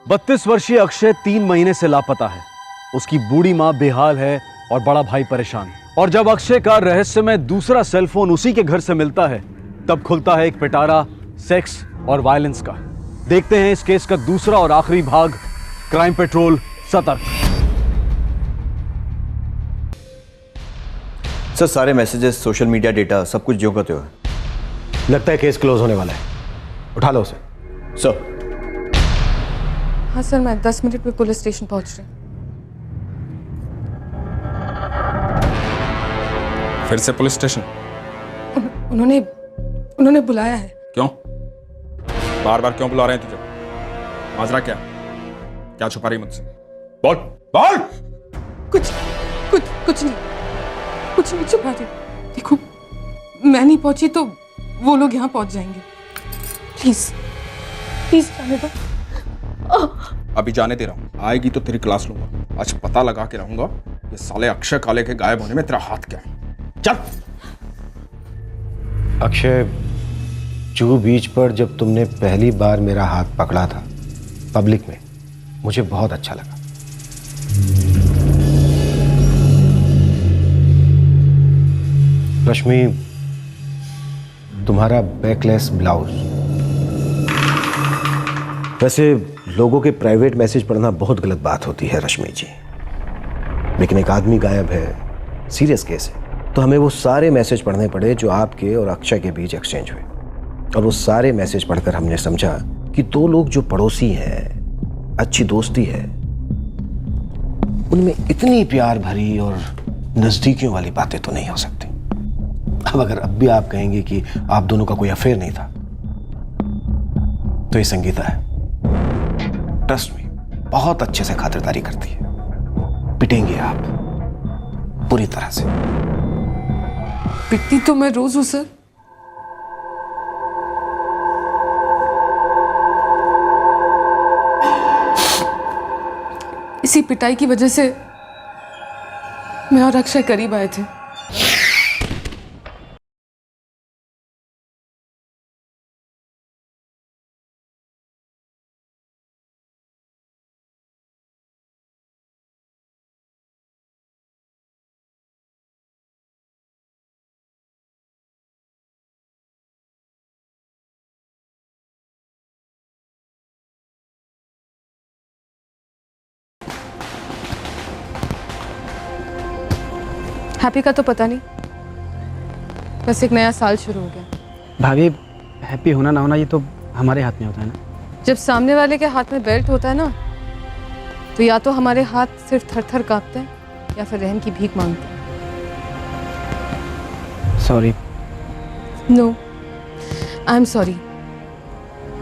32 वर्षीय अक्षय 3 महीने से लापता है। उसकी बूढ़ी मां बेहाल है और बड़ा भाई परेशान। और जब अक्षय का रहस्यमय दूसरा सेलफोन उसी के घर से मिलता है, तब खुलता है एक पिटारा सेक्स और वायलेंस का। देखते हैं इस केस का दूसरा और आखिरी भाग, क्राइम पेट्रोल सतर्क। सर, सारे मैसेजेस, सोशल मीडिया डेटा सब कुछ जो करते हो। लगता है केस क्लोज होने वाला है, उठा लो उसे। सर। हाँ सर, मैं 10 मिनट में पुलिस स्टेशन पहुंच रही हूँ। फिर से पुलिस स्टेशन? उन्होंने बुलाया है। क्यों? बार बार क्यों बुला रहे हैं तुझे? माजरा क्या? क्या छुपा रही मुझसे? बोल बोल। कुछ नहीं छुपा रही। देखो, मैं नहीं पहुंची तो वो लोग यहाँ पहुंच जाएंगे। प्लीज जाने दो। अभी जाने दे रहा हूँ, आएगी तो तेरी क्लास लूंगा। आज पता लगा के रहूंगा ये साले अक्षय काले के गायब होने में तेरा हाथ क्या है। चल। अक्षय, जुहू बीच पर जब तुमने पहली बार मेरा हाथ पकड़ा था पब्लिक में, मुझे बहुत अच्छा लगा। रश्मि, तुम्हारा बैकलेस ब्लाउज। वैसे लोगों के प्राइवेट मैसेज पढ़ना बहुत गलत बात होती है रश्मि जी, लेकिन एक आदमी गायब है, सीरियस केस है, तो हमें वो सारे मैसेज पढ़ने पड़े जो आपके और अक्षय के बीच एक्सचेंज हुए। और वो सारे मैसेज पढ़कर हमने समझा कि दो लोग जो पड़ोसी हैं, अच्छी दोस्ती है, उनमें इतनी प्यार भरी और नजदीकियों वाली बातें तो नहीं हो सकती। अब अगर अब भी आप कहेंगे कि आप दोनों का कोई अफेयर नहीं था, तो ये संगीता है। ट्रस्ट मी, बहुत अच्छे से खातिरदारी करती है। पिटेंगे आप पूरी तरह से। पिटती तो मैं रोज हूं सर। इसी पिटाई की वजह से मैं और अक्षय करीब आए थे। हैप्पी का तो पता नहीं, बस एक नया साल शुरू हो गया। भाभी, हैप्पी होना ना होना ये तो हमारे हाथ में होता है ना। जब सामने वाले के हाथ में बेल्ट होता है ना, तो या तो हमारे हाथ सिर्फ थर थर कांपते हैं या फिर रहम की भीख मांगते हैं। Sorry. No, I am sorry.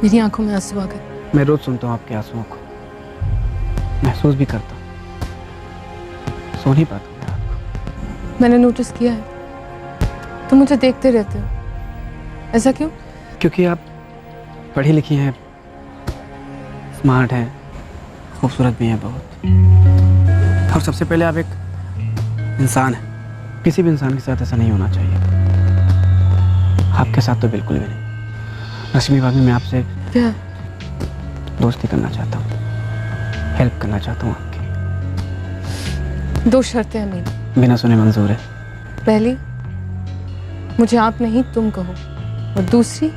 मेरी आंखों में आंसू आ गए। मैं रोज सुनता हूँ आपके आंसुओं को, महसूस भी करता हूँ, सो नहीं पाता हूँ। मैंने नोटिस किया है, तुम मुझे देखते रहते हो। ऐसा क्यों? क्योंकि आप पढ़ी लिखी हैं, स्मार्ट हैं, खूबसूरत भी हैं बहुत। और सबसे पहले आप एक इंसान हैं। किसी भी इंसान के साथ ऐसा नहीं होना चाहिए। आपके साथ तो बिल्कुल भी नहीं। रश्मि भाभी, मैं आपसे क्या? दोस्ती करना चाहता हूँ, हेल्प करना चाहता हूँ आपकी। 2 शर्तें हैं मेरी। बिना सुने मंजूर है। पहली, मुझे आप नहीं तुम कहो, और दूसरी,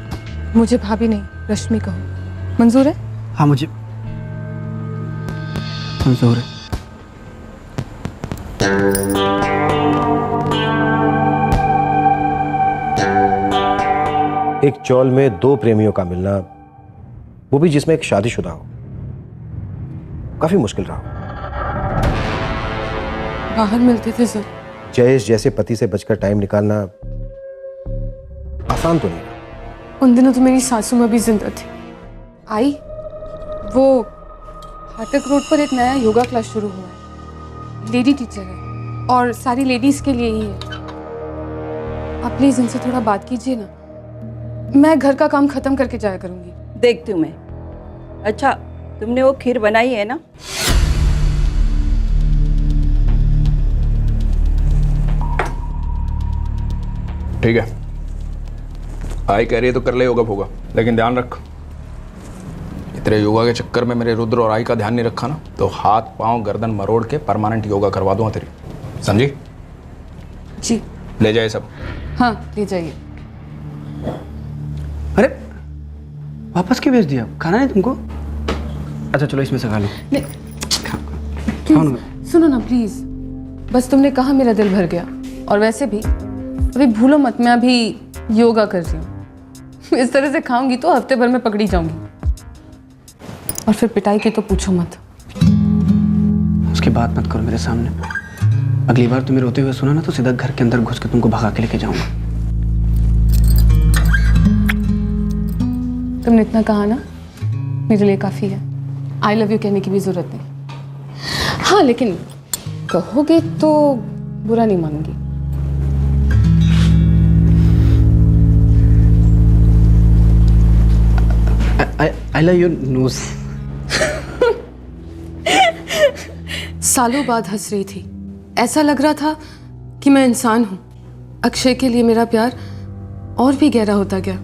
मुझे भाभी नहीं रश्मि कहो। मंजूर है? हाँ, मुझे मंजूर है। एक चौल में 2 प्रेमियों का मिलना, वो भी जिसमें एक शादीशुदा हो, काफी मुश्किल रहा। बाहर मिलते थे सर। जयेश जैसे पति से बचकर टाइम निकालना आसान तो नहीं रहा। उन दिनों तो मेरी सासू माँ भी जिंदा थी। आई, वो फाटक रोड पर एक नया योगा क्लास शुरू हुआ है। लेडी टीचर है और सारी लेडीज के लिए ही है। आप प्लीज इनसे थोड़ा बात कीजिए ना। मैं घर का काम खत्म करके जाया करूंगी। देखती हूँ मैं। अच्छा, तुमने वो खीर बनाई है ना? ठीक है, आई कह रही है तो कर ले होगा भोगा, लेकिन ध्यान रख तेरे योगा के चक्कर में मेरे रुद्र और आई का ध्यान नहीं रखा ना तो हाथ पांव गर्दन मरोड़ के परमानेंट योगा करवा दूंगा तेरी, समझी? जी। ले जाए सब। हाँ ले जाइए। अरे वापस क्यों भेज दिया? खाना नहीं तुमको? अच्छा चलो इसमें से खा लो। प्लीज सुनो ना प्लीज, बस तुमने कहा मेरा दिल भर गया। और वैसे भी अभी भूलो मत, मैं अभी योगा कर रही हूँ। इस तरह से खाऊंगी तो हफ्ते भर में पकड़ी जाऊंगी। और फिर पिटाई की तो पूछो मत। उसकी बात मत करो मेरे सामने। अगली बार तुम्हें रोते हुए सुना ना तो सीधा घर के अंदर घुस के तुमको भगा के लेके जाऊंगा। तुमने इतना कहा ना, मेरे लिए काफी है। आई लव यू कहने की भी जरूरत नहीं। हाँ लेकिन कहोगे तो बुरा नहीं मानूंगी। I love your nose. सालों बाद हंस रही थी। ऐसा लग रहा था कि मैं इंसान हूं। अक्षय के लिए मेरा प्यार और भी गहरा होता गया।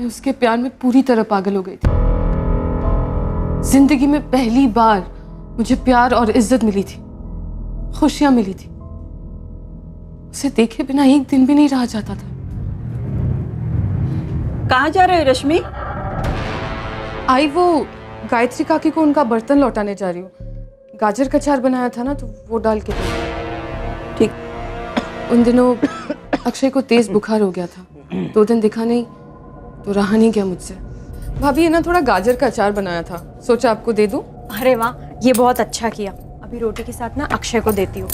उसके प्यार में पूरी तरह पागल हो गई थी। जिंदगी में पहली बार मुझे प्यार और इज्जत मिली थी, खुशियां मिली थी। उसे देखे बिना एक दिन भी नहीं रहा जाता था। कहाँ जा रहे हो रश्मि? आई वो गायत्री काकी को उनका बर्तन लौटाने जा रही हूँ। गाजर का अचार बनाया था ना तो वो डाल के दे। ठीक। उन दिनों अक्षय को तेज बुखार हो गया था, 2 दिन दिखा नहीं तो रहा नहीं गया मुझसे। भाभी ये ना थोड़ा गाजर का अचार बनाया था, सोचा आपको दे दूं। अरे वाह, ये बहुत अच्छा किया। अभी रोटी के साथ ना अक्षय को देती हूँ,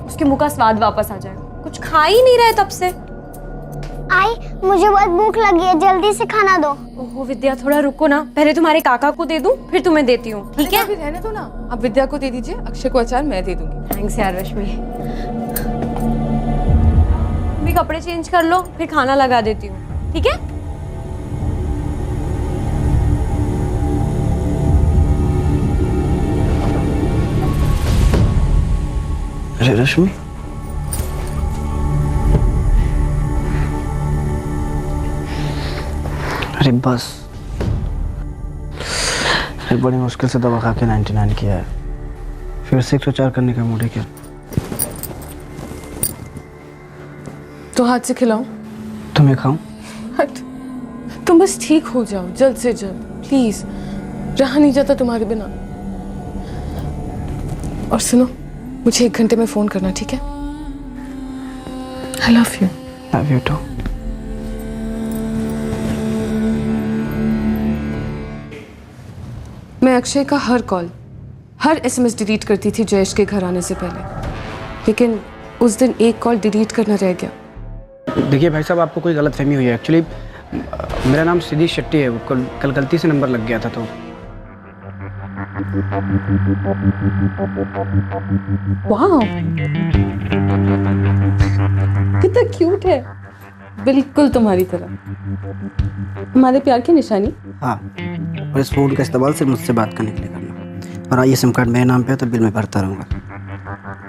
उसके मुंह का स्वाद वापस आ जाएगा। कुछ खा ही नहीं रहे तब से। आई मुझे बहुत भूख लगी है, जल्दी से खाना दो। ओहो विद्या थोड़ा रुको ना, पहले तुम्हारे काका को दे दूं फिर तुम्हें देती हूँ, ठीक है? अभी रहने दो ना, आप विद्या को दे दीजिए, अक्षय को अचार मैं दे दूंगी। थैंक्स यार रश्मि। तुम भी कपड़े चेंज कर लो, फिर खाना लगा देती हूँ, ठीक है? अरे रश्मि, अरे बस, अरे बड़ी मुश्किल से दवा खा के 99 किया है, फिर से 104 करने का मूड है क्या? तो हाथ से खिलाऊं? तुम्हें खाऊं? हट, तुम बस ठीक हो जाओ जल्द से जल्द, प्लीज। रहा नहीं जाता तुम्हारे बिना। और सुनो, मुझे 1 घंटे में फोन करना, ठीक है? I love you. Love you too. मैं अक्षय का हर कॉल, हर SMS डिलीट करती थी जयेश के घर आने से पहले, लेकिन उस दिन एक कॉल डिलीट करना रह गया। देखिए भाई साहब, आपको कोई गलतफहमी हुई है। एक्चुअली मेरा नाम सिद्धि शेट्टी है, कल गलती से नंबर लग गया था तो। वाह, कितना क्यूट है, बिल्कुल तुम्हारी तरह। हमारे प्यार की निशानी। हाँ, और इस फोन का इस्तेमाल सिर्फ मुझसे बात करने के लिए करना। और ये सिम कार्ड मेरे नाम पे है तो बिल में भरता रहूँगा।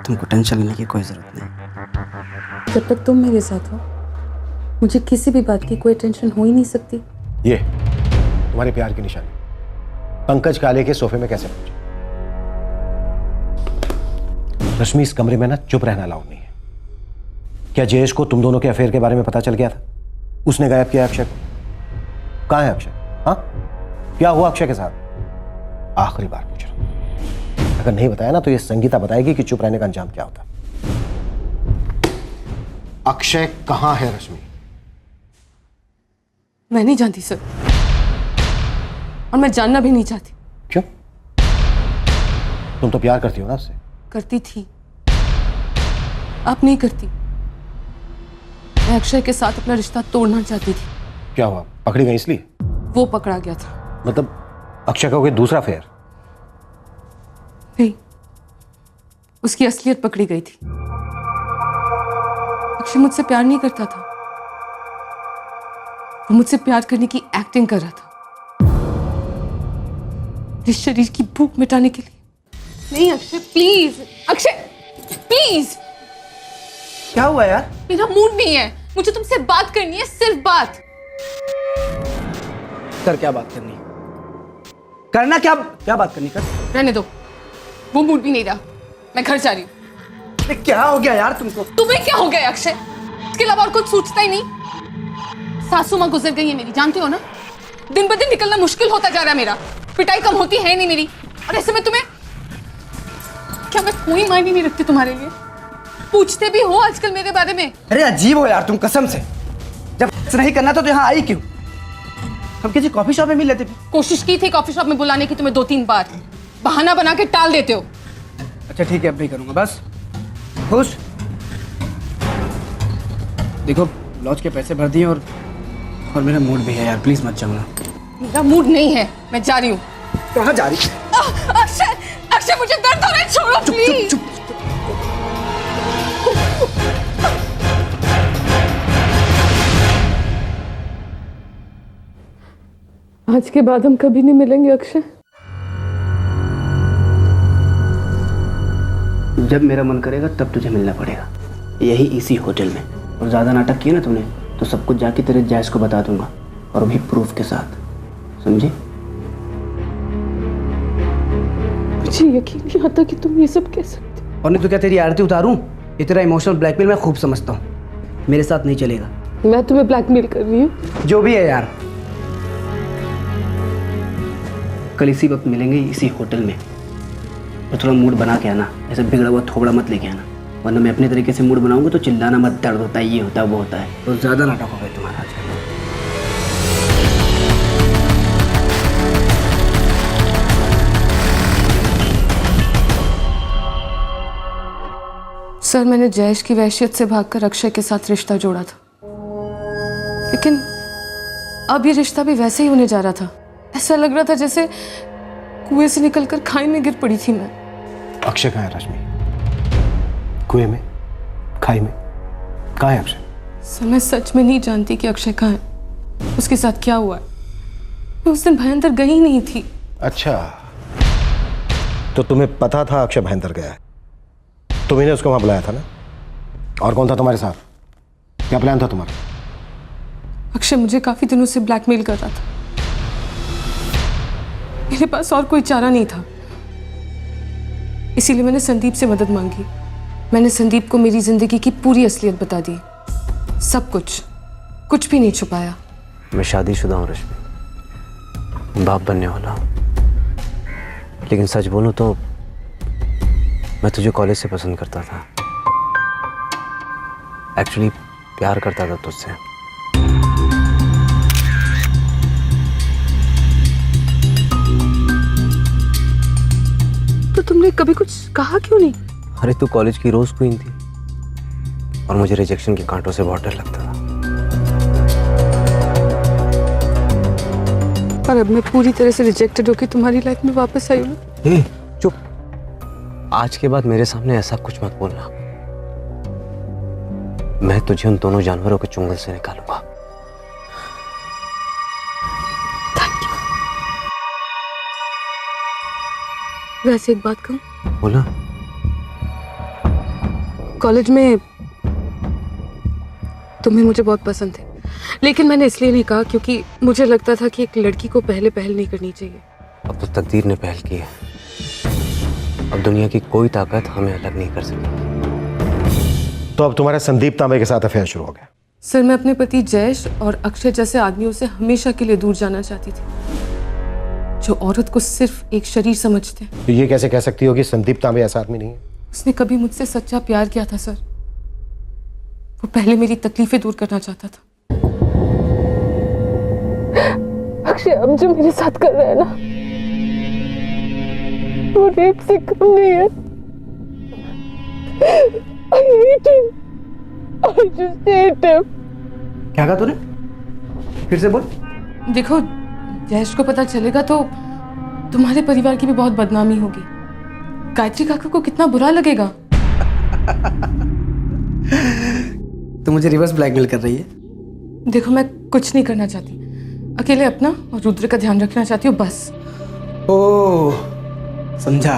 तुमको टेंशन लेने की कोई ज़रूरत नहीं। जब तक तुम मेरे साथ हो मुझे किसी भी बात की कोई टेंशन हो ही नहीं सकती। ये तुम्हारे प्यार की निशानी। पंकज काले के सोफे में कैसे पहुंचे? रश्मि, इस कमरे में ना चुप रहना अलाउड नहीं है। क्या जयेश को तुम दोनों के अफेयर के बारे में पता चल गया था? उसने गायब किया अक्षय को। कहां है अक्षय? हाँ, क्या हुआ अक्षय के साथ? आखिरी बार पूछ रहा हूं। अगर नहीं बताया ना तो ये संगीता बताएगी कि चुप रहने का अंजाम क्या होता। अक्षय कहां है रश्मि? मैं नहीं जानती सर, और मैं जानना भी नहीं चाहती। क्यों? तुम तो प्यार करती हो ना उससे। करती थी, अब नहीं करती। मैं अक्षय के साथ अपना रिश्ता तोड़ना चाहती थी। क्या हुआ, पकड़ी गई इसलिए? वो पकड़ा गया था। मतलब अक्षय का कोई दूसरा अफेयर? नहीं, उसकी असलियत पकड़ी गई थी। अक्षय मुझसे प्यार नहीं करता था, वो मुझसे प्यार करने की एक्टिंग कर रहा था इस शरीर की भूख मिटाने के लिए। नहीं अक्षय प्लीज, अक्षय प्लीज। क्या हुआ यार? मेरा मूड नहीं है, मुझे तुमसे बात करनी है, सिर्फ बात। कर, क्या बात करनी? करना क्या? क्या बात करनी? कर। रहने दो, वो मूड भी नहीं रहा, मैं घर जा रही हूँ। क्या हो गया यार तुमको? तुम्हें क्या हो गया अक्षय? इसके अलावा और कुछ सोचता ही नहीं। सासू माँ गुजर गई है मेरी, जानती हो ना। दिन ब दिन निकलना मुश्किल होता जा रहा है मेरा, पिटाई कम होती है नहीं मेरी, और ऐसे में तुम्हें क्या मैं कोई मायने नहीं रखती तुम्हारे लिए? पूछते भी हो आजकल मेरे बारे में? अरे अजीब हो यार तुम, कसम से। जब नहीं करना तो यहाँ आई क्यों? हम किसी कॉफी शॉप में मिल लेते। कोशिश की थी कॉफी शॉप में बुलाने की तुम्हें 2-3 बार, बहाना बना के टाल देते हो। अच्छा ठीक है, अब नहीं करूंगा, बस खुश। देखो लॉज के पैसे भर दिए और मेरा मूड भी है यार, प्लीज मत जाओ ना। मेरा मूड नहीं है, मैं जा रही हूँ। कहाँ जा रही? अक्षय, अक्षय मुझे दर्द हो रहा है, छोड़ो प्लीज। आज के बाद हम कभी नहीं मिलेंगे अक्षय। जब मेरा मन करेगा तब तुझे मिलना पड़ेगा, यही इसी होटल में। और ज्यादा नाटक किया ना तूने तो सब कुछ जाके तेरे जैस को बता दूंगा, और भी प्रूफ के साथ, समझे? मुझे यकीन नहीं आता कि तुम ये सब कह सकते हो। और नहीं तो क्या तेरी आरती उतारूं? ये तेरा इमोशनल ब्लैकमेल मैं खूब समझता हूँ, मेरे साथ नहीं चलेगा। मैं तुम्हें ब्लैकमेल कर रही हूँ? जो भी है यार, कल इसी वक्त मिलेंगे इसी होटल में। और थोड़ा मूड बना के आना, ऐसे बिगड़ा हुआ थोबड़ा मत लेके आना, वरना मैं अपने तरीके से मूड बनाऊंगा तो चिल्लाना मत, दर्द होता है, ये होता है, वो होता है। तो ज़्यादा नाटक हो गया तुम्हारा आज। सर, मैंने जयेश की वहशियत से भागकर अक्षय के साथ रिश्ता जोड़ा था, लेकिन अब ये रिश्ता भी वैसे ही होने जा रहा था। ऐसा लग रहा था जैसे कुएं से निकलकर खाई में गिर पड़ी थी मैं। अक्षय कहाँ है रश्मि? कुएं में? खाई में? कहाँ है अक्षय? सर, मैं सच में नहीं जानती कि अक्षय कहाँ है, उसके साथ क्या हुआ है। मैं उस दिन भयंतर गई नहीं थी। अच्छा, तो तुम्हें पता था अक्षय भयंतर गया है? तुम्ही ने उसको वहां बुलाया था ना? और कौन था तुम्हारे साथ? क्या प्लान था तुम्हारा? अक्षय मुझे काफी दिनों से ब्लैकमेल कर रहा था, मेरे पास और कोई चारा नहीं था, इसीलिए मैंने संदीप से मदद मांगी। मैंने संदीप को मेरी जिंदगी की पूरी असलियत बता दी, सब कुछ भी नहीं छुपाया। मैं शादीशुदा हूँ रश्मि, बाप बनने वाला हूँ, लेकिन सच बोलूँ तो मैं तुझे कॉलेज से पसंद करता था। एक्चुअली प्यार करता था तुझसे। तो तुमने कभी कुछ कहा क्यों नहीं? अरे तू कॉलेज की रोज क्वीन थी और मुझे रिजेक्शन के कांटों से बहुत डर लगता था। और अब मैं पूरी तरह से रिजेक्टेड होकर तुम्हारी लाइफ में वापस आई हूँ। चुप, आज के बाद मेरे सामने ऐसा कुछ मत बोलना। मैं तुझे उन दोनों जानवरों के चुंगल से निकालूंगा। वैसे एक बात कहूं? बोला। कॉलेज में तुम्हें मुझे बहुत पसंद है, लेकिन मैंने इसलिए नहीं कहा क्योंकि मुझे लगता था कि एक लड़की को पहले पहल नहीं करनी चाहिए। अब तो तकदीर ने पहल की है। अब दुनिया की कोई ताकत हमें अलग नहीं कर सकती। तो अब तुम्हारा संदीप तांबे के साथ अफेयर शुरू हो गया? सर, मैं अपने पति जयेश और अक्षय जैसे आदमियों से हमेशा के लिए दूर जाना चाहती थी, जो औरत को सिर्फ एक शरीर समझते हैं। तो ये कैसे कह सकती हो कि संदीप तांबे ऐसा आदमी नहीं है? उसने कभी मुझसे सच्चा प्यार किया था सर। वो पहले मेरी तकलीफें दूर करना चाहता था। अक्षय अब जो मेरे साथ कर रहा है ना, वो रेप से कम नहीं है। I hate him. I just hate him. क्या कहा तूने? फिर से बोल। देखो, जयेश को पता चलेगा तो तुम्हारे परिवार की भी बहुत बदनामी होगी। गायत्री काका को कितना बुरा लगेगा। तू मुझे रिवर्स ब्लैकमेल कर रही है? देखो, मैं कुछ नहीं करना चाहती, अकेले अपना और रुद्र का ध्यान रखना चाहती हूँ बस। ओह, समझा।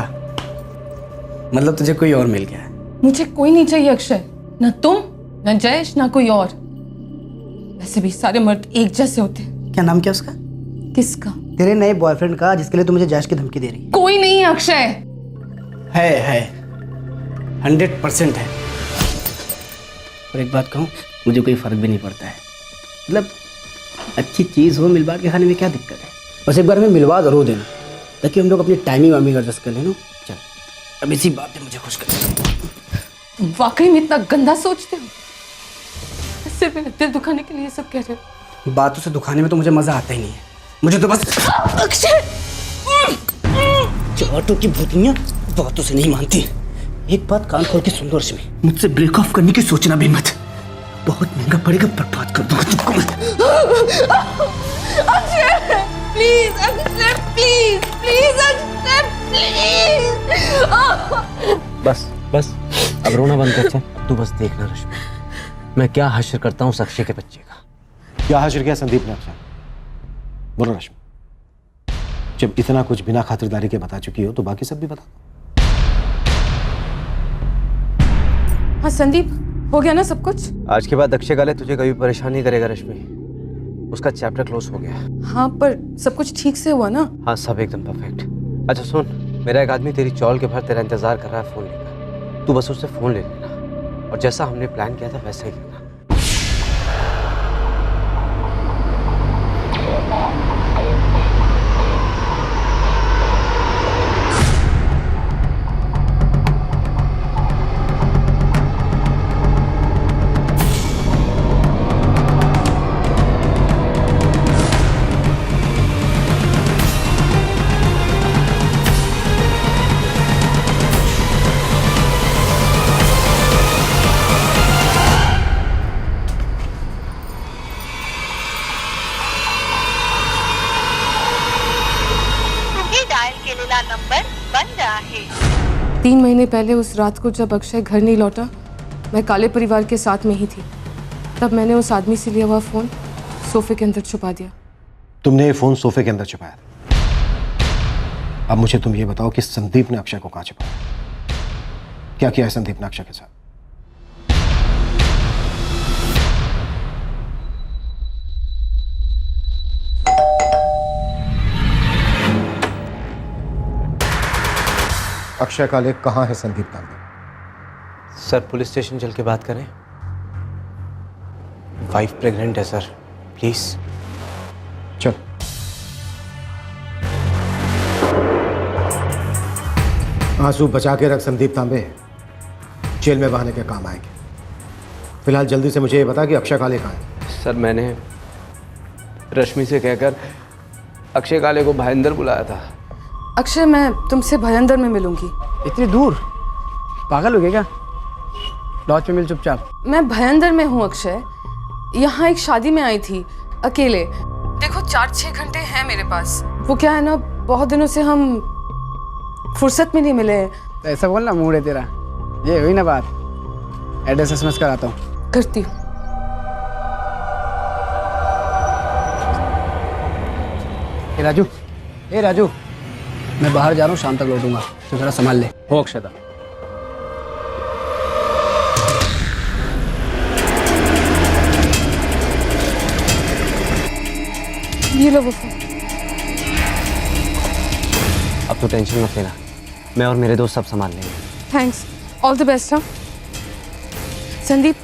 मतलब तुझे कोई और मिल गया है? मुझे कोई नहीं चाहिए अक्षय, ना तुम, ना जयेश, ना कोई और। वैसे भी सारे मर्द एक जैसे होते हैं। क्या नाम क्या उसका? किसका? तेरे नए बॉयफ्रेंड का, जिसके लिए तू मुझे जयेश की धमकी दे रही कोई नहीं है अक्षय। है 100% है। और एक बात कहूँ, मुझे कोई फर्क भी नहीं पड़ता है। मतलब अच्छी चीज़ हो मिल बांट के खाने में क्या दिक्कत है? बस एक बार हमें मिलवा जरूर देना, ताकि हम लोग अपनी टाइमिंग वाइमिंग एडजस्ट कर लें। चल, अब इसी बात पे मुझे खुश कर। तुम वाकई में इतना गंदा सोचते हो? सिर्फ मेरा दिल दुखाने के लिए सब कह रहे हो? बातों से दुखाने में तो मुझे मजा आता ही नहीं है। मुझे तो बस अक्षय, चाटों की भूतियाँ बातों से नहीं मानती। एक बात कान खोल के सुन लो रश्मि, मुझसे ब्रेक ऑफ करने की सोचना भी मत। बहुत महंगा पड़ेगा, बर्बाद कर दूंगा तुमको मैं। Akshay please, Akshay please, please Akshay please. बस अब रोना बंद कर। चल तू बस देखना रश्मि, मैं क्या हश्र करता हूँ उस अक्षय के बच्चे का। क्या हश्र किया संदीप ने आपसे? बोलो रश्मि, जब इतना कुछ बिना खातिरदारी के बता चुकी हो तो बाकी सब भी बता। हाँ संदीप, हो गया ना सब कुछ? आज के बाद अक्षय काले तुझे कभी परेशान नहीं करेगा रश्मि। उसका चैप्टर क्लोज हो गया। हाँ, पर सब कुछ ठीक से हुआ ना? हाँ, सब एकदम परफेक्ट। अच्छा सुन, मेरा एक आदमी तेरी चौल के भर तेरा इंतजार कर रहा है फोन लेकर। तू बस उससे फोन ले लेना और जैसा हमने प्लान किया था वैसा ही करना। नंबर बन रहा है। 3 महीने पहले उस रात को जब अक्षय घर नहीं लौटा, मैं काले परिवार के साथ में ही थी। तब मैंने उस आदमी से लिया हुआ फोन सोफे के अंदर छुपा दिया। तुमने ये फोन सोफे के अंदर छुपाया? अब मुझे तुम ये बताओ कि संदीप ने अक्षय को कहाँ छुपाया? क्या किया है संदीप ने अक्षय के साथ? अक्षय काले कहाँ है संदीप तांबे? सर पुलिस स्टेशन चल के बात करें। वाइफ प्रेग्नेंट है सर, प्लीज। चल। आंसू बचा के रख संदीप तांबे, जेल में बहाने के काम आएंगे। फिलहाल जल्दी से मुझे ये बता कि अक्षय काले कहाँ है? सर मैंने रश्मि से कहकर अक्षय काले को भाईंदर बुलाया था। अक्षय, मैं तुमसे भयंदर में मिलूंगी। इतनी दूर? पागल हो गया क्या? लॉज पे मिल चुपचाप। मैं भयंदर में हूँ अक्षय, यहाँ एक शादी में आई थी अकेले। देखो 4-6 घंटे हैं मेरे पास। वो क्या है ना, बहुत दिनों से हम फुर्सत में नहीं मिले हैं। तो ऐसा बोलना, मूड है तेरा। ये हुई ना बात। एड्रेस SMS कराता हूँ। करती हूँ। ए राजू, मैं बाहर जा रहा हूँ, शाम तक लौटूंगा, तो जरा संभाल ले। हो अक्षता। लो वो फोन। अब तो टेंशन मत लेना, मैं और मेरे दोस्त सब संभाल लेंगे। Thanks, all the best. हाँ Sandeep,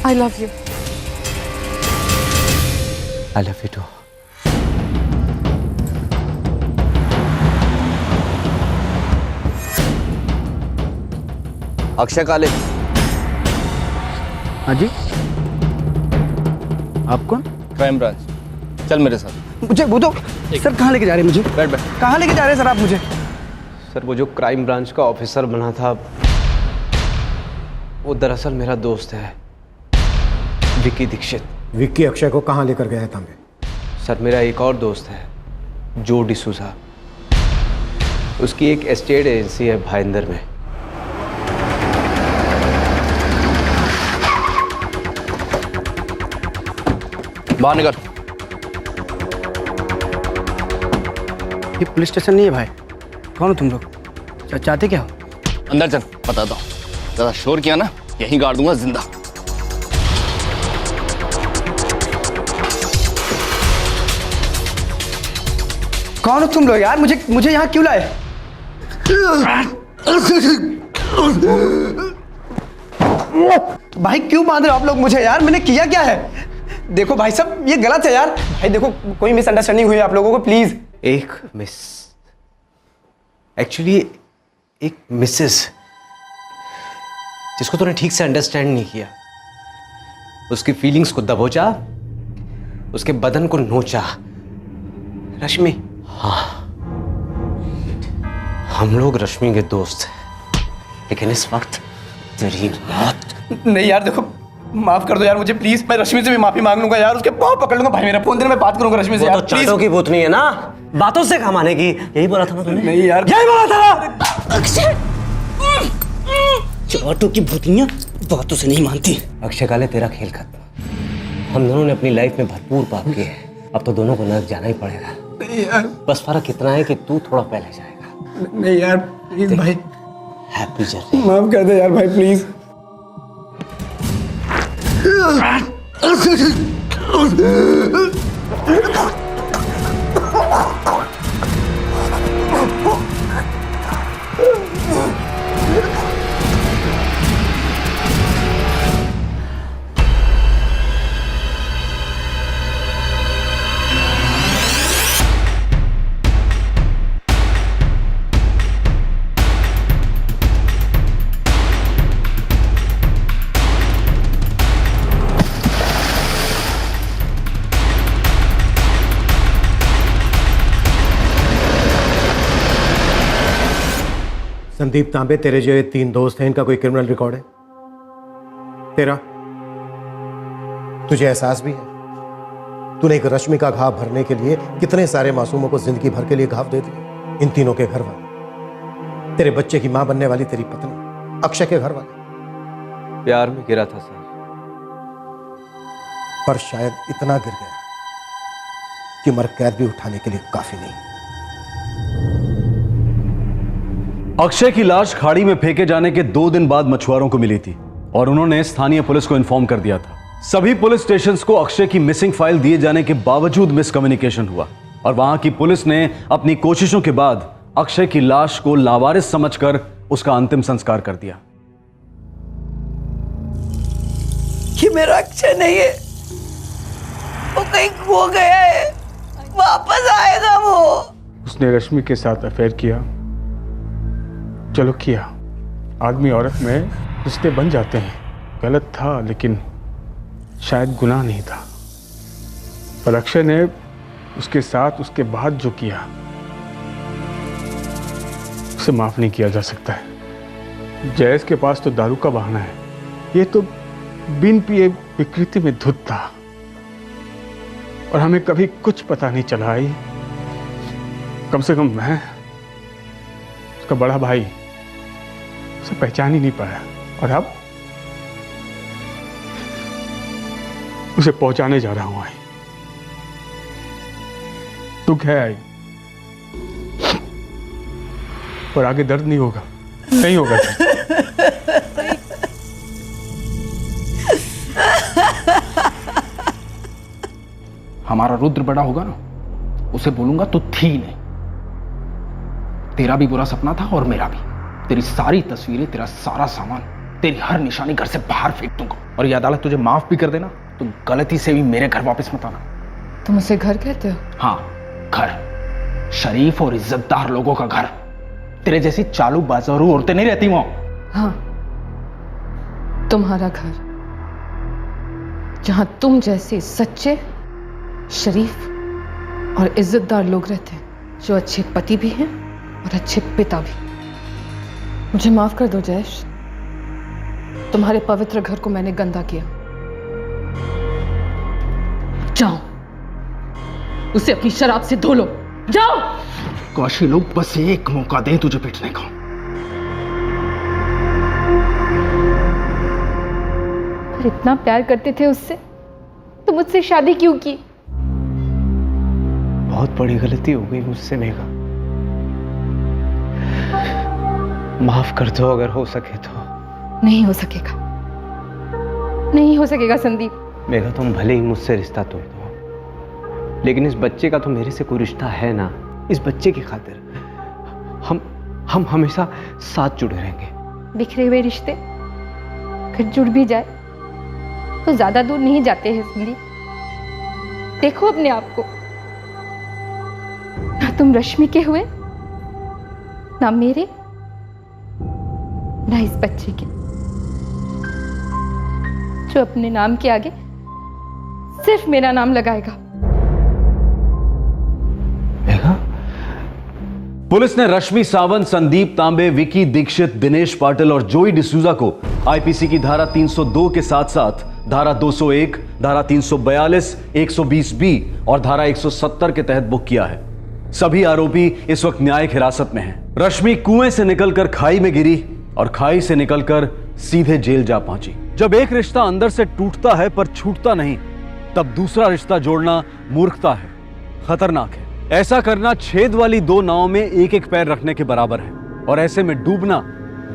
I love you. I love you too. Akshay Kale. हाँ जी, आप कौन? क्राइम ब्रांच, चल मेरे साथ। मुझे वो तो सर कहाँ लेके जा रहे हैं मुझे? बैठ बैठ। कहाँ लेके जा रहे हैं सर आप मुझे? सर वो जो क्राइम ब्रांच का ऑफिसर बना था, वो दरअसल मेरा दोस्त है, विक्की दीक्षित। विक्की अक्षय को कहाँ लेकर गया था? सर मेरा एक और दोस्त है, जो डिसूजा, उसकी एक एस्टेट एजेंसी है भाईंदर में। बाहर निकल। ये पुलिस स्टेशन नहीं है भाई। कौन हो तुम लोग? चाहते क्या हो? अंदर चल, बताता हूँ। ज़्यादा शोर किया ना, यहीं गाड़ दूंगा जिंदा। कौन हो तुम लोग यार? मुझे यहाँ क्यों लाए? भाई क्यों बांध रहे हो आप लोग मुझे यार? मैंने किया क्या है? देखो भाई साहब, ये गलत है यार। भाई देखो, कोई मिसअंडरस्टैंडिंग हुई है आप लोगों को, प्लीज। एक मिस, एक्चुअली एक मिसेस, जिसको तूने ठीक से अंडरस्टैंड नहीं किया, उसकी फीलिंग्स को दबोचा, उसके बदन को नोचा। रश्मि। हाँ, हम लोग रश्मि के दोस्त हैं, लेकिन इस वक्त तेरी मौत। नहीं यार देखो, माफ कर दो यार मुझे प्लीज। मैं रश्मि से भी माफी मांग लूंगा यार, उसके पाँव पकड़ लूंगा। भाई मेरा फोन देना, मैं बात करूंगा रश्मि से यार, तो चाटों की भूतनी है ना, बातों से काम आने की। यही बोला था ना तूने? नहीं यार, यही बोला था ना। अक्षय, चाटों की भूतनियां बातों से नहीं मानती। अक्षय काले, तेरा खेल खत्म। हम दोनों ने अपनी लाइफ में भरपूर पाप किए हैं, अब तो दोनों को नरक जाना ही पड़ेगा। नहीं यार, बस फर्क इतना है कि तू थोड़ा पहले जाएगा। नहीं यार प्लीज भाई, हैप्पी जर्नी। माफ कर दे यार भाई प्लीज। संदीप तांबे, तेरे जो ये 3 दोस्त हैं, इनका कोई क्रिमिनल रिकॉर्ड है? तेरा? तुझे एहसास भी है तूने एक रश्मि का घाव भरने के लिए कितने सारे मासूमों को जिंदगी भर के लिए घाव दे दिए? इन तीनों के घर वाले, तेरे बच्चे की मां बनने वाली तेरी पत्नी, अक्षय के घर वाले। प्यार में गिरा था सर, पर शायद इतना गिर गया कि उम्र कैद भी उठाने के लिए काफी नहीं। अक्षय की लाश खाड़ी में फेंके जाने के 2 दिन बाद मछुआरों को मिली थी और उन्होंने स्थानीय पुलिस को इन्फॉर्म कर दिया था। सभी पुलिस स्टेशंस को अक्षय की मिसिंग फाइल दिए जाने के बावजूद मिसकम्युनिकेशन हुआ और वहां की पुलिस ने अपनी कोशिशों के बाद अक्षय की लाश को लावारिस समझकर उसका अंतिम संस्कार कर दिया। ये मेरा अक्षय नहीं है, वो कहीं खो गया है, वापस आएगा वो। उसने रश्मि के साथ अफेयर किया, चलो किया। आदमी औरत में रिश्ते बन जाते हैं, गलत था लेकिन शायद गुनाह नहीं था। पर अक्षय ने उसके साथ उसके बाद जो किया, उसे माफ नहीं किया जा सकता है। जयेश के पास तो दारू का बहाना है, ये तो बिन पिए विकृति में धुत था और हमें कभी कुछ पता नहीं चला। आई कम से कम मैं, उसका बड़ा भाई, उसे पहचान ही नहीं पाया और अब उसे पहुंचाने जा रहा हूं। आई दुख है आई, पर आगे दर्द नहीं होगा, नहीं होगा। हमारा रुद्र बड़ा होगा ना, उसे बोलूंगा तू थी नहीं। तेरा भी बुरा सपना था और मेरा भी। तेरी सारी तस्वीरें, तेरा सारा सामान, तेरी हर निशानी घर से बाहर फेंक दूंगा। और ये अदालत तुझे माफ भी कर देना तो गलती से भी मेरे घर वापस मत आना। तुम उसे घर कहते हो? हाँ, घर। शरीफ और इज्जतदार लोगों का घर। तेरे जैसी चालू बाजारू औरतें नहीं रहती वहां। हाँ, तुम्हारा घर, जहां तुम जैसे सच्चे, शरीफ और इज्जतदार लोग रहते हैं, जो अच्छे पति भी हैं और अच्छे पिता भी। मुझे माफ कर दो जयेश, तुम्हारे पवित्र घर को मैंने गंदा किया। जाओ, उसे अपनी शराब से धो लो, जाओ। काशी लोग बस एक मौका दें तुझे पिटने का। अगर इतना प्यार करते थे उससे तो मुझसे शादी क्यों की? बहुत बड़ी गलती हो गई मुझसे मेघा, माफ कर दो अगर हो सके तो। नहीं हो सकेगा, नहीं हो सकेगा संदीप। मेघा, तुम भले ही मुझसे रिश्ता तोड़ दो, लेकिन इस बच्चे का तो मेरे से कोई रिश्ता है ना। इस बच्चे की खातिर हम हमेशा साथ जुड़े रहेंगे। बिखरे हुए रिश्ते अगर जुड़ भी जाए तो ज्यादा दूर नहीं जाते हैं संदीप। देखो अपने आप को, ना तुम रश्मि के हुए, ना मेरे, ना इस बच्चे के, जो अपने नाम के आगे सिर्फ मेरा नाम लगाएगा। पुलिस ने रश्मि सावंत, संदीप तांबे, विकी दीक्षित, दिनेश पाटिल और जोई डिसूजा को आईपीसी की धारा 302 के साथ साथ धारा 201, धारा 342, 120B और धारा 170 के तहत बुक किया है। सभी आरोपी इस वक्त न्यायिक हिरासत में हैं। रश्मि कुएं से निकलकर खाई में गिरी और खाई से निकलकर सीधे जेल जा पहुंची। जब एक रिश्ता अंदर से टूटता है पर छूटता नहीं, तब दूसरा रिश्ता जोड़ना मूर्खता है, खतरनाक है। ऐसा करना छेद वाली दो नाव में एक एक पैर रखने के बराबर है और ऐसे में डूबना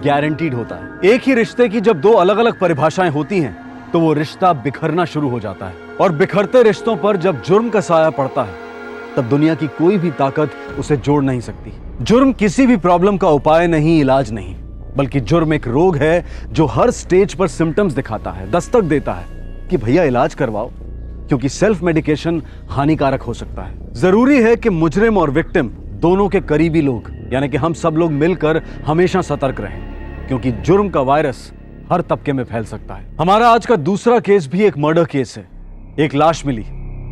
गारंटीड होता है। एक ही रिश्ते की जब दो अलग अलग परिभाषाएं होती हैं तो वो रिश्ता बिखरना शुरू हो जाता है और बिखरते रिश्तों पर जब जुर्म का साया पड़ता है तब दुनिया की कोई भी ताकत उसे जोड़ नहीं सकती। जुर्म किसी भी प्रॉब्लम का उपाय नहीं, इलाज नहीं, बल्कि जुर्म एक रोग है जो हर स्टेज पर सिम्टम्स दिखाता है, दस्तक देता है कि भैया इलाज करवाओ, क्योंकि सेल्फ मेडिकेशन हानिकारक हो सकता है। जरूरी है कि मुजरिम और विक्टिम दोनों के करीबी लोग यानी कि हम सब लोग मिलकर हमेशा सतर्क रहें, क्योंकि जुर्म का वायरस हर तबके में फैल सकता है। हमारा आज का दूसरा केस भी एक मर्डर केस है। एक लाश मिली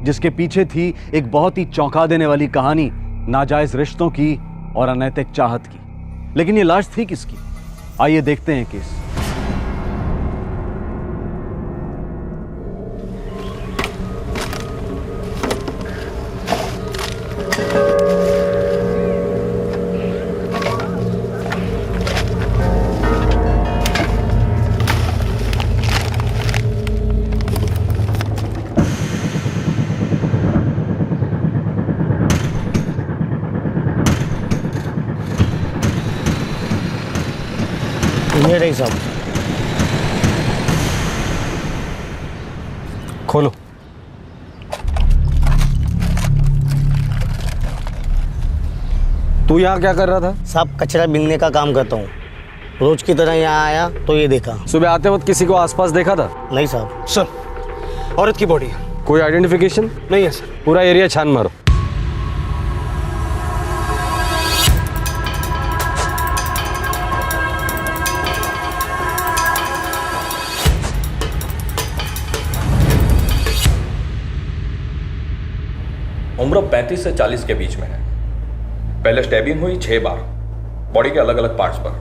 जिसके पीछे थी एक बहुत ही चौंका देने वाली कहानी नाजायज रिश्तों की और अनैतिक चाहत की। लेकिन ये लाश थी किसकी? आइए देखते हैं केस। नहीं साहब, खोलो। तू यहाँ क्या कर रहा था? साहब, कचरा बीनने का काम करता हूँ। रोज की तरह यहाँ आया तो ये देखा। सुबह आते वक्त किसी को आसपास देखा था? नहीं साहब। सर, औरत की बॉडी है, कोई आइडेंटिफिकेशन नहीं है सर। पूरा एरिया छान मारो। उम्र 35 से 40 के बीच में है। पहले स्टैबिंग हुई 6 बार बॉडी के अलग अलग पार्ट्स पर,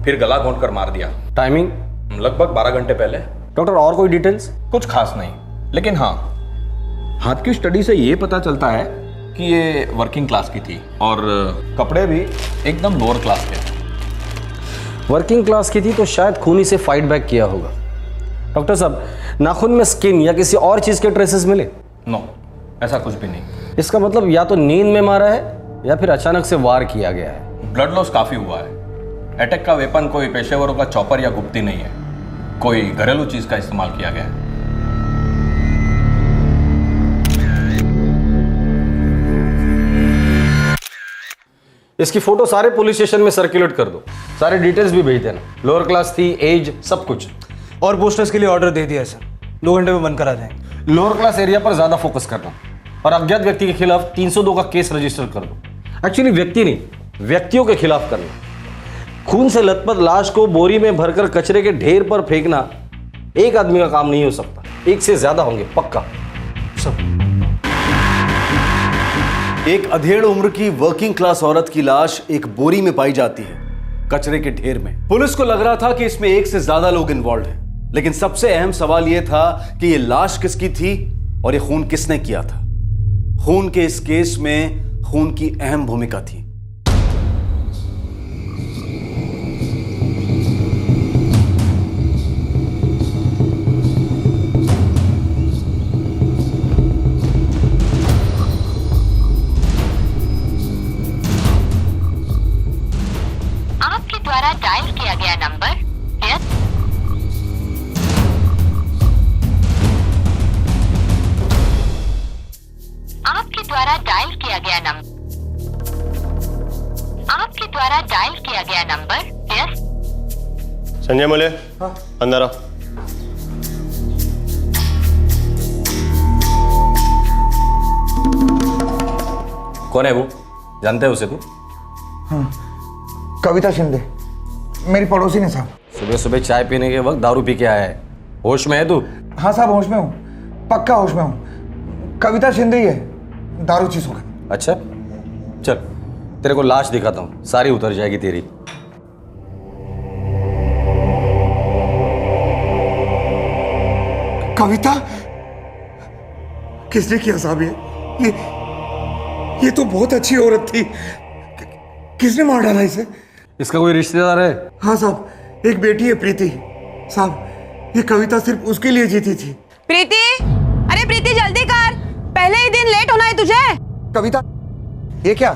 फिर गला घोंटकर मार दिया। टाइमिंग? लगभग 12 घंटे पहले। डॉक्टर, और कोई डिटेल्स? कुछ खास नहीं, लेकिन हाँ, हाथ की स्टडी से ये पता चलता है कि ये वर्किंग क्लास की थी और कपड़े भी एकदम लोअर क्लास के। वर्किंग क्लास की थी तो शायद खूनी से फाइट बैक किया होगा। डॉक्टर साहब, नाखून में स्किन या किसी और चीज के ट्रेसेस मिले? नो, ऐसा कुछ भी नहीं। इसका मतलब या तो नींद में मारा है या फिर अचानक से वार किया गया है। ब्लड लॉस काफी हुआ है। अटैक का वेपन कोई पेशेवरों का चॉपर या गुप्ती नहीं है, कोई घरेलू चीज का इस्तेमाल किया गया है। इसकी फोटो सारे पुलिस स्टेशन में सर्कुलेट कर दो, सारे डिटेल्स भी भेज देना, लोअर क्लास थी, एज, सब कुछ। और पोस्टर्स के लिए ऑर्डर दे दिया है सर, 2 घंटे में बंद करा देंगे। लोअर क्लास एरिया पर ज्यादा फोकस करना और अज्ञात व्यक्ति के खिलाफ 302 का केस रजिस्टर कर दो। एक्चुअली व्यक्ति नहीं, व्यक्तियों के खिलाफ करना। खून से लथपथ लाश को बोरी में भरकर कचरे के ढेर पर फेंकना एक आदमी का काम नहीं हो सकता, एक से ज्यादा होंगे पक्का। सब एक अधेड़ उम्र की वर्किंग क्लास औरत की लाश एक बोरी में पाई जाती है, कचरे के ढेर में। पुलिस को लग रहा था कि इसमें एक से ज्यादा लोग इन्वॉल्व हैं, लेकिन सबसे अहम सवाल यह था कि यह लाश किसकी थी और यह खून किसने किया था। खून के इस केस में खून की अहम भूमिका थी। द्वारा डायल किया गया नंबर आपके द्वारा डायल किया गया नंबर संजय मोले, अंदर आओ। कौन है वो, जानते हो उसे तू? हाँ, कविता शिंदे, मेरी पड़ोसी ने साहब। सुबह सुबह चाय पीने के वक्त दारू पी के आया है, होश में है तू? हाँ साहब, होश में हूँ, पक्का होश में हूँ। कविता शिंदे ही है, दारू चीज होगा। अच्छा चल, तेरे को लाश दिखाता हूँ, सारी उतर जाएगी तेरी। कविता? किसने किया साहब ये तो बहुत अच्छी औरत थी, किसने मार डाला इसे? इसका कोई रिश्तेदार है? हाँ साहब, एक बेटी है प्रीति। साहब, ये कविता सिर्फ उसके लिए जीती थी। प्रीति, अरे प्रीति जल्दी कर, पहले ही दिन लेट होना है तुझे। कविता, ये क्या,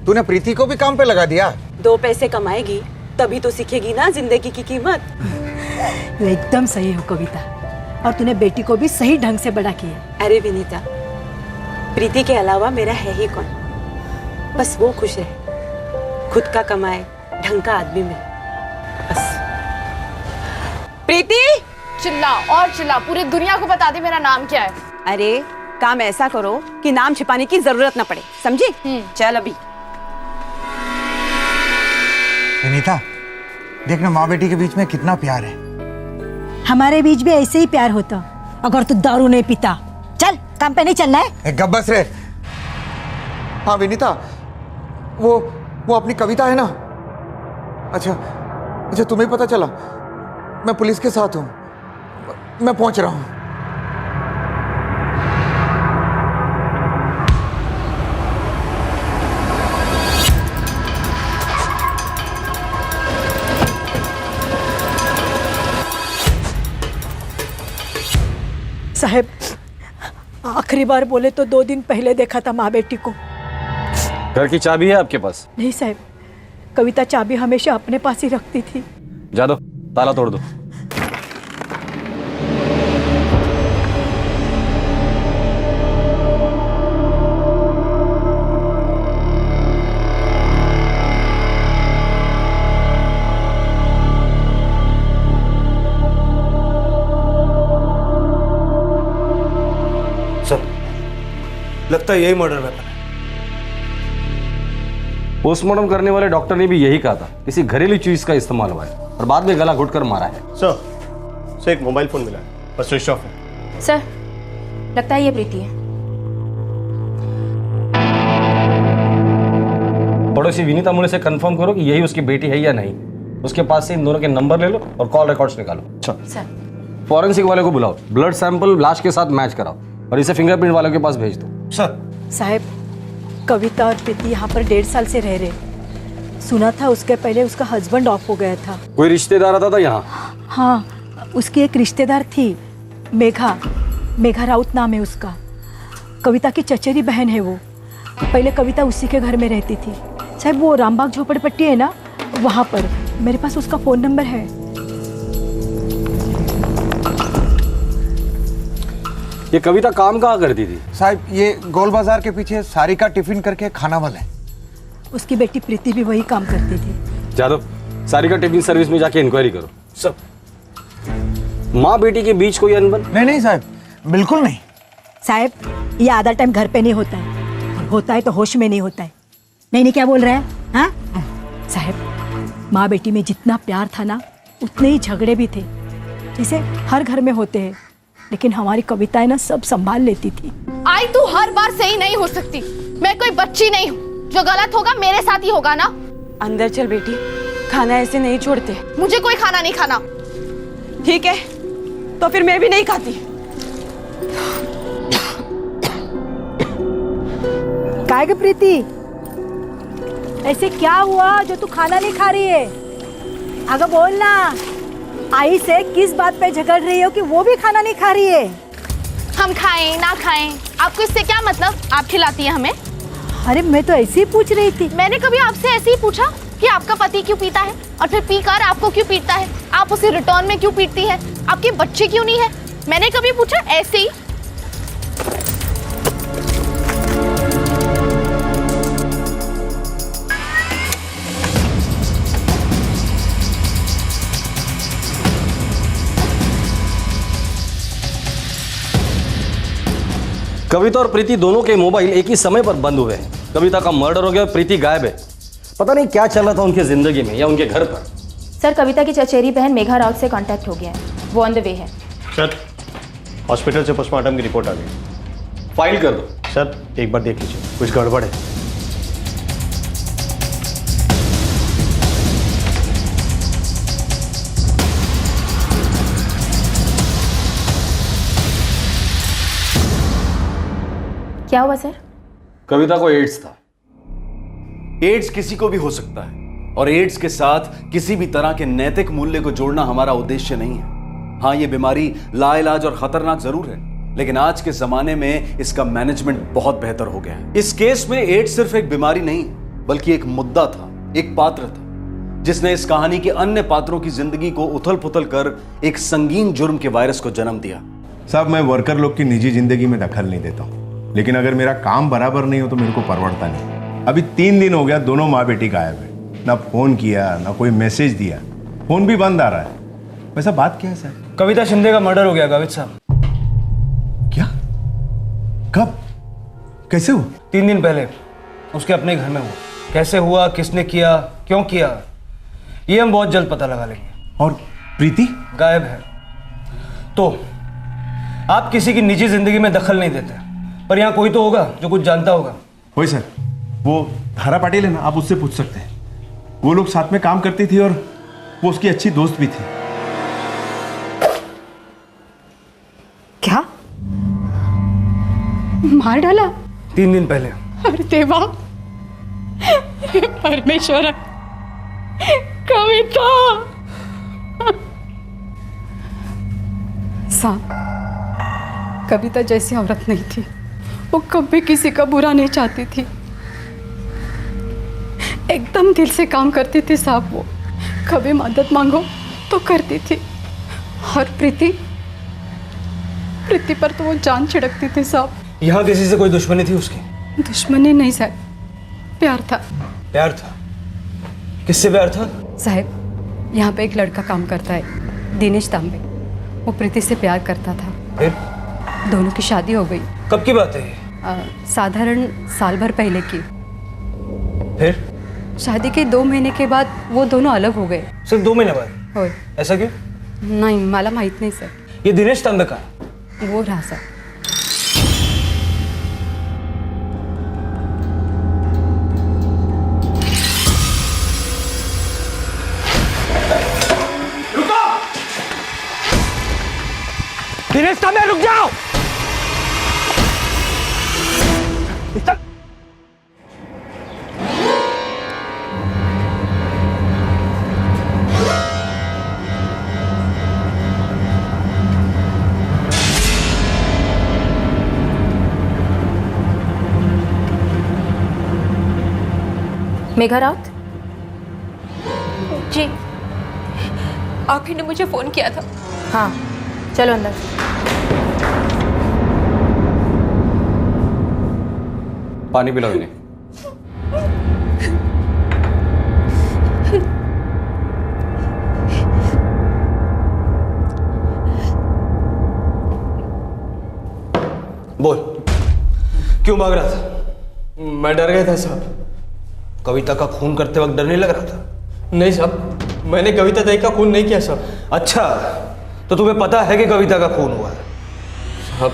तूने प्रीति को भी काम पे लगा दिया? 2 पैसे कमाएगी तभी तो सीखेगी ना जिंदगी की कीमत। वो एकदम सही हो कविता, और तूने बेटी को भी सही ढंग से बड़ा किया। अरे विनीता, प्रीति के अलावा मेरा है ही कौन? बस वो खुश रहे, खुद का कमाए, ढंग का आदमी मिले, बस। प्रीति, चिल्ला और चिल्ला, पूरी दुनिया को बता दे मेरा नाम क्या है। अरे काम ऐसा करो कि नाम छिपाने की जरूरत ना पड़े, समझी? चल अभी। विनीता, देखना माँ बेटी के बीच में कितना प्यार है। हमारे बीच भी ऐसे ही प्यार होता अगर तू दारू नहीं पीता। चल, काम पे नहीं चलना है। गब्बस रे। हाँ विनीता, वो अपनी कविता है ना? अच्छा, तुम्हें पता चला? मैं पुलिस के साथ हूँ, मैं पहुंच रहा हूँ। साहब, आखिरी बार बोले तो 2 दिन पहले देखा था माँ बेटी को। घर की चाबी है आपके पास? नहीं साहब, कविता चाबी हमेशा अपने पास ही रखती थी। जा दो, ताला तोड़ दो। सर, लगता है यही मर्डर वेपन है। पोस्टमार्टम करने वाले डॉक्टर ने भी यही कहा था, किसी घरेलू चीज का इस्तेमाल हुआ है और बाद में गला घुटकर मारा है। सर, एक मोबाइल फोन मिला है, बस स्विच ऑफ है। सर, लगता है ये प्रीति है। पड़ोसी विनीता मुझे से कंफर्म करो कि यही उसकी बेटी है या नहीं। उसके पास से इन दोनों के नंबर ले लो और कॉल रिकॉर्ड्स निकालो। सर, फॉरेंसिक वाले को बुलाओ, ब्लड सैंपल लाश के साथ मैच कराओ और इसे फिंगरप्रिंट वालों के पास भेज दो। सर। साहब, कविता और प्रीति यहाँ पर 1.5 साल से रह रहे। सुना था उसके पहले उसका हस्बैंड ऑफ हो गया था। कोई रिश्तेदार आता था यहाँ? हाँ, उसकी एक रिश्तेदार थी, मेघा राउत नाम है उसका। कविता की चचेरी बहन है वो। पहले कविता उसी के घर में रहती थी। साहब, वो रामबाग झोपड़पट्टी है ना, वहाँ पर। मेरे पास उसका फ़ोन नंबर है। ये कविता काम कहाँ करती थी? साहब, ये गोल बाजार के पीछे सारिका टिफिन करके खाना वाला है। उसकी बेटी प्रीति भी वही काम करती थी। जादव, सारिका टिफिन सर्विस में जाके इंक्वायरी करो सब। माँ बेटी के बीच कोई अनबन? नहीं साहब, बिल्कुल नहीं साहब। ये आधा टाइम घर पे नहीं होता है, और होता है तो होश में नहीं होता है। नहीं क्या बोल रहा है? हाँ साहब, माँ बेटी में जितना प्यार था ना, उतने ही झगड़े भी थे, जैसे हर घर में होते हैं। लेकिन हमारी कविताएं ना सब संभाल लेती थी। आई तू हर बार सही नहीं हो सकती। मैं कोई बच्ची नहीं हूँ, जो गलत होगा मेरे साथ ही होगा ना। अंदर चल बेटी, खाना ऐसे नहीं छोड़ते। मुझे कोई खाना नहीं खाना। ठीक है, तो फिर मैं भी नहीं खाती। काय ग प्रीति, ऐसे क्या हुआ जो तू खाना नहीं खा रही है? अगर बोल ना, आई से किस बात पे झगड़ रही हो कि वो भी खाना नहीं खा रही है? हम खाएं ना खाएं, आपको इससे क्या मतलब? आप खिलाती है हमें। अरे मैं तो ऐसे ही पूछ रही थी। मैंने कभी आपसे ऐसे ही पूछा कि आपका पति क्यों पीता है और फिर पीकर आपको क्यों पीटता है? आप उसे रिटर्न में क्यों पीटती है? आपके बच्चे क्यों नहीं है? मैंने कभी पूछा? ऐसे ही। कविता और प्रीति दोनों के मोबाइल एक ही समय पर बंद हुए हैं। कविता का मर्डर हो गया, प्रीति गायब है। पता नहीं क्या चल रहा था उनकी जिंदगी में या उनके घर पर। सर, कविता की चचेरी बहन मेघा राउत से कांटेक्ट हो गया है, वो ऑन द वे है। सर, हॉस्पिटल से पोस्टमार्टम की रिपोर्ट आ गई। फाइल कर दो। सर, एक बार देख लीजिए, कुछ गड़बड़ है। क्या हुआ सर? कविता को एड्स था। एड्स किसी को भी हो सकता है, और एड्स के साथ किसी भी तरह के नैतिक मूल्य को जोड़ना हमारा उद्देश्य नहीं है। हाँ, ये बीमारी लाइलाज और खतरनाक जरूर है, लेकिन आज के जमाने में इसका मैनेजमेंट बहुत बेहतर हो गया है। इस केस में एड्स सिर्फ एक बीमारी नहीं, बल्कि एक मुद्दा था, एक पात्र था, जिसने इस कहानी के अन्य पात्रों की जिंदगी को उथल पुथल कर एक संगीन जुर्म के वायरस को जन्म दिया। साहब, मैं वर्कर लोग की निजी जिंदगी में दखल नहीं देता हूँ, लेकिन अगर मेरा काम बराबर नहीं हो तो मेरे को परवड़ता नहीं। अभी 3 दिन हो गया, दोनों माँ बेटी गायब है। ना फोन किया, ना कोई मैसेज दिया, फोन भी बंद आ रहा है। वैसा बात क्या है सर? कविता शिंदे का मर्डर हो गया गावित साहब। क्या? कब? कैसे हुआ? 3 दिन पहले उसके अपने घर में हुआ। कैसे हुआ, किसने किया, क्यों किया, ये हम बहुत जल्द पता लगा लेंगे। और प्रीति गायब है। तो आप किसी की निजी जिंदगी में दखल नहीं देते, पर यहाँ कोई तो होगा जो कुछ जानता होगा। वही सर, वो धारा पाटिल है ना, आप उससे पूछ सकते हैं। वो लोग साथ में काम करती थी और वो उसकी अच्छी दोस्त भी थी। क्या? मार डाला? 3 दिन पहले। अरे देवा, परमेश्वर, कविता साहब, कविता जैसी औरत नहीं थी। वो कभी किसी का बुरा नहीं चाहती थी, एकदम दिल से काम करती थी साहब। वो कभी मदद मांगो तो करती थी। और प्रीति पर तो वो जान छिड़कती थी साहब। यहाँ किसी से कोई दुश्मनी थी उसकी? दुश्मनी नहीं साहब, प्यार था। प्यार था? किससे प्यार था? साहब, यहाँ पे एक लड़का काम करता है, दिनेश तांबे। वो प्रीति से प्यार करता था। फिर दोनों की शादी हो गई। कब की बात है? साधारण साल भर पहले की। फिर शादी के 2 महीने के बाद वो दोनों अलग हो गए। सिर्फ 2 महीने बाद? होय। ऐसा क्यों? नहीं, मला माहित नहीं सर। ये दिनेश तांबे का? वो रहा सर। दिनेश तांबे, रुक जाओ! मेघा राउत जी, आखी ने मुझे फोन किया था। हाँ, चलो अंदर। पानी पिलाओ इन्हें। बोल, क्यों भाग रहा था? मैं डर गया था साहब। कविता का खून करते वक्त डर नहीं लग रहा था? नहीं साहब, मैंने कविता दाई का खून नहीं किया साहब। अच्छा, तो तुम्हें पता है कि कविता का खून हुआ है? साहब,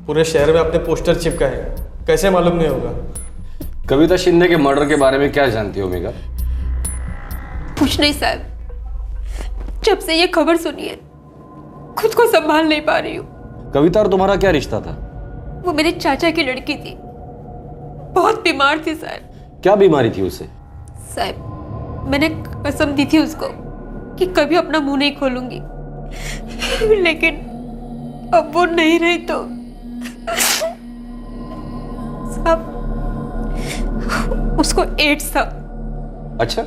पूरे शहर में आपने पोस्टर चिपका है, कैसे मालूम नहीं होगा? कविता शिंदे के मर्डर के बारे में क्या जानती हो मेघा? कुछ नहीं साहब, जब से ये खबर सुनी है खुद को संभाल नहीं पा रही हूँ। कविता और तुम्हारा क्या रिश्ता था? वो मेरे चाचा की लड़की थी, बहुत बीमार थी साहब। क्या बीमारी थी उसे? साहब, मैंने कसम दी थी उसको कि कभी अपना मुंह नहीं खोलूंगी, लेकिन अब वो नहीं रही तो साहब, उसको एड्स था। अच्छा,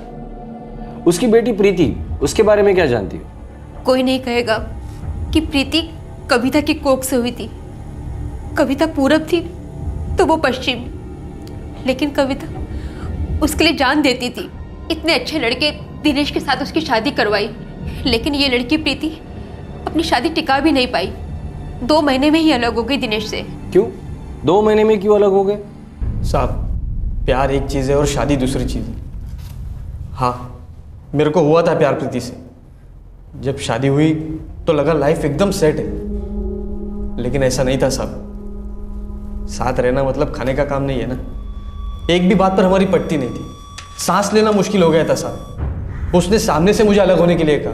उसकी बेटी प्रीति, उसके बारे में क्या जानती हो? कोई नहीं कहेगा कि प्रीति कविता की कोख से हुई थी। कविता पूरब थी तो वो पश्चिम, लेकिन कविता उसके लिए जान देती थी। इतने अच्छे लड़के दिनेश के साथ उसकी शादी करवाई, लेकिन ये लड़की प्रीति अपनी शादी टिका भी नहीं पाई। 2 महीने में ही अलग हो गई दिनेश से। क्यों 2 महीने में क्यों अलग हो गए? साहब, प्यार एक चीज़ है और शादी दूसरी चीज़ है। हाँ, मेरे को हुआ था प्यार प्रीति से। जब शादी हुई तो लगा लाइफ एकदम सेट है, लेकिन ऐसा नहीं था साहब। साथ रहना मतलब खाने का काम नहीं है ना। एक भी बात पर हमारी पटती नहीं थी, सांस लेना मुश्किल हो गया था साहब। उसने सामने से मुझे अलग होने के लिए कहा,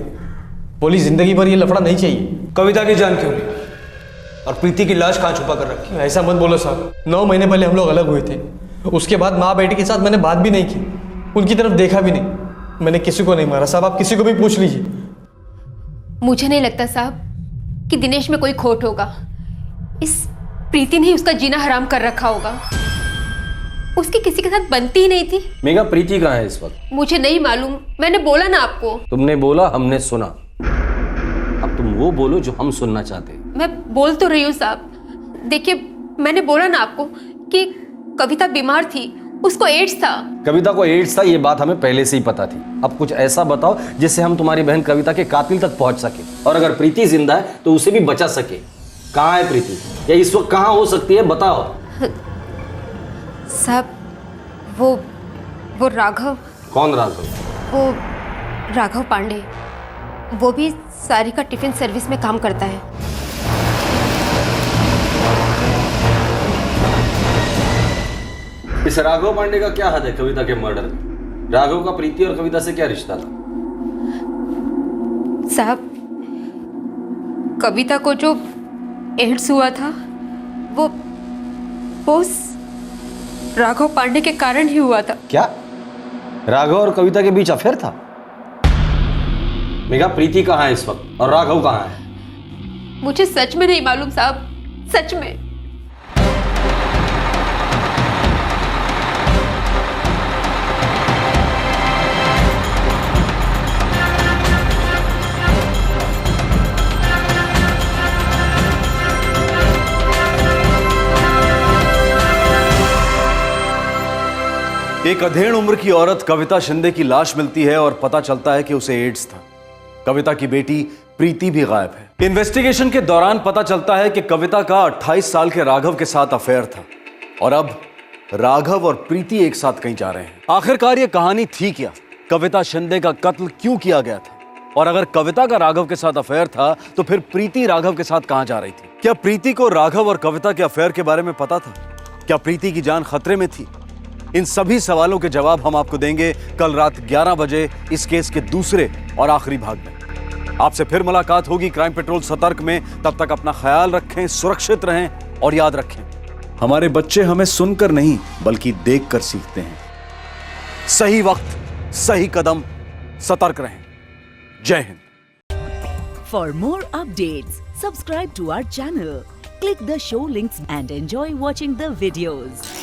बोली जिंदगी भर ये लफड़ा नहीं चाहिए। कविता की जान क्यों ली और प्रीति की लाश कहाँ छुपा कर रखी? ऐसा मत बोलो साहब, 9 महीने पहले हम लोग अलग हुए थे। उसके बाद माँ बेटी के साथ मैंने बात भी नहीं की, उनकी तरफ देखा भी नहीं। मैंने किसी को नहीं मारा साहब, आप किसी को भी पूछ लीजिए। मुझे नहीं लगता साहब कि दिनेश में कोई खोट होगा। इस प्रीति ने ही उसका जीना हराम कर रखा होगा। उसकी किसी के साथ बनती ही नहीं थी। मेघा, प्रीति कहाँ है इस वक्त? मुझे नहीं मालूम, मैंने बोला ना आपको। तुमने बोला, हमने सुना। अब तुम वो बोलो जो हम सुनना चाहते हैं। मैं बोल तो रही हूँ साहब। देखिए, मैंने बोला ना आपको कि कविता बीमार थी, उसको एड्स था। कविता को एड्स था, ये बात हमें पहले से ही पता थी। अब कुछ ऐसा बताओ जिससे हम तुम्हारी बहन कविता के कातिल तक पहुंच सके, और अगर प्रीति जिंदा है तो उसे भी बचा सके। कहाँ है प्रीति, या इस वक्त कहाँ हो सकती है, बताओ। साहब, वो राघव। कौन राघव? वो राघव पांडे, वो भी सारी का टिफिन सर्विस में काम करता है। इस राघव पांडे का क्या हाथ है कविता के मर्डर में? राघव का प्रीति और कविता से क्या रिश्ता था? साहब, कविता को जो एड्स हुआ था वो उस राघव पांडे के कारण ही हुआ था। क्या राघव और कविता के बीच अफेयर था? मेघा, प्रीति कहाँ है इस वक्त और राघव कहाँ है? मुझे सच में नहीं मालूम साहब, सच में। एक अधेड़ उम्र की औरत कविता शिंदे की लाश मिलती है और पता चलता है कि उसे एड्स था। कविता की बेटी प्रीति भी गायब है। इन्वेस्टिगेशन के दौरान पता चलता है कि कविता का 28 साल के राघव के साथ अफेयर था, और अब राघव और प्रीति एक साथ कहीं जा रहे हैं। आखिरकार ये कहानी थी क्या? कविता शिंदे का कत्ल क्यों किया गया था? और अगर कविता का राघव के साथ अफेयर था तो फिर प्रीति राघव के साथ कहां जा रही थी? क्या प्रीति को राघव और कविता के अफेयर के बारे में पता था? क्या प्रीति की जान खतरे में थी? इन सभी सवालों के जवाब हम आपको देंगे कल रात 11 बजे इस केस के दूसरे और आखिरी भाग में। आपसे फिर मुलाकात होगी क्राइम पेट्रोल सतर्क में। तब तक अपना ख्याल रखें, सुरक्षित रहें और याद रखें, हमारे बच्चे हमें सुनकर नहीं बल्कि देखकर सीखते हैं। सही वक्त, सही कदम, सतर्क रहें। जय Hind. For more updates, subscribe to our channel, click the show links and enjoy watching the videos.